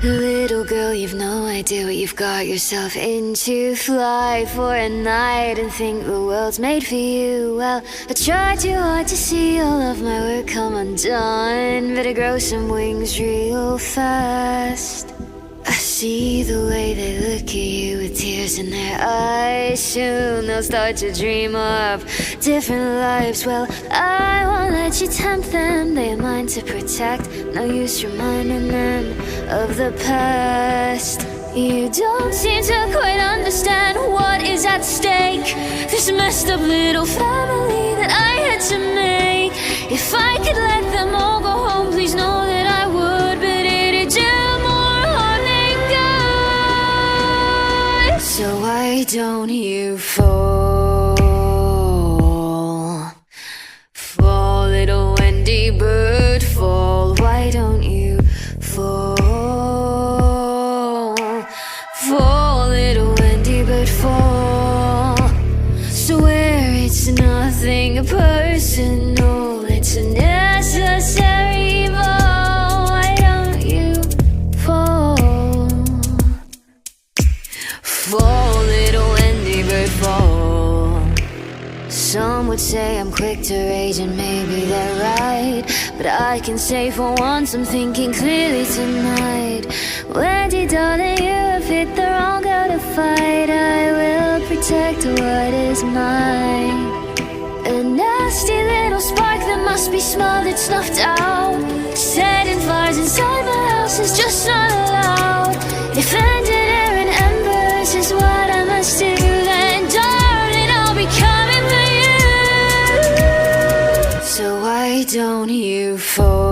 Little girl, you've no idea what you've got yourself into. Fly for a night and think the world's made for you. Well, I tried too hard to see all of my work come undone. Better grow some wings real fast. I see the way they look at you with tears in their eyes. Soon they'll start to dream of different lives. Well, I won't let you tempt them. They have mine to protect. No use reminding them of the past. You don't seem to quite understand what is at stake. This messed up little family that I had to make. If I could let them all go home, please know that I would. But it'd do more harm than good. So why don't you fall? Fall, little Wendy bird, fall. Why don't you fall? Fall, little Wendy bird, fall. Swear it's nothing personal, it's a necessary evil. Why don't you fall? Fall, little Wendy bird, fall. Some would say I'm quick to rage, and maybe they're right, but I can say for once I'm thinking clearly tonight. Wendy, darling, you have hit the wrong girl to fight. I will protect what is mine. A nasty little spark that must be smothered, snuffed out. Setting fires inside my house is just not allowed. If ended air and embers is what I must do, then darling, I'll be coming for you. So why don't you fall?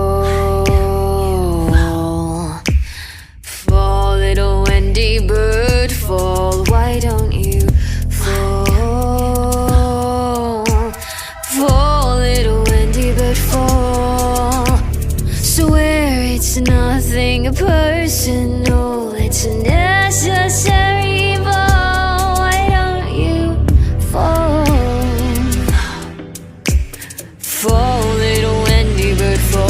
Fall, little Wendy bird, fall. Why don't you fall? Fall, little Wendy bird, fall. Swear it's nothing personal, it's a necessary evil. Why don't you fall? Fall, little Wendy bird, fall.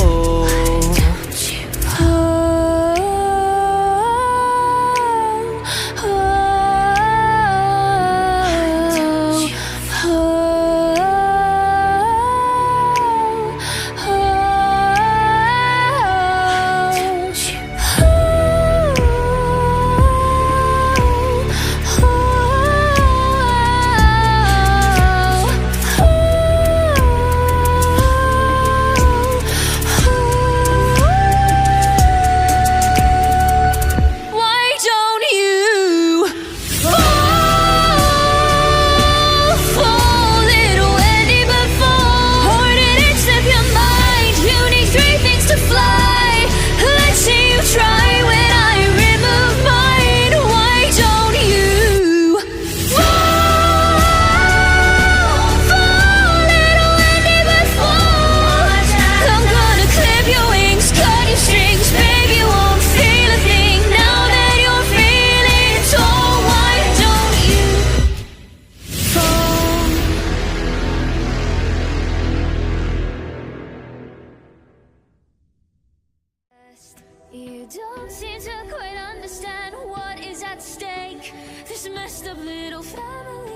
You don't seem to quite understand what is at stake. This messed up little family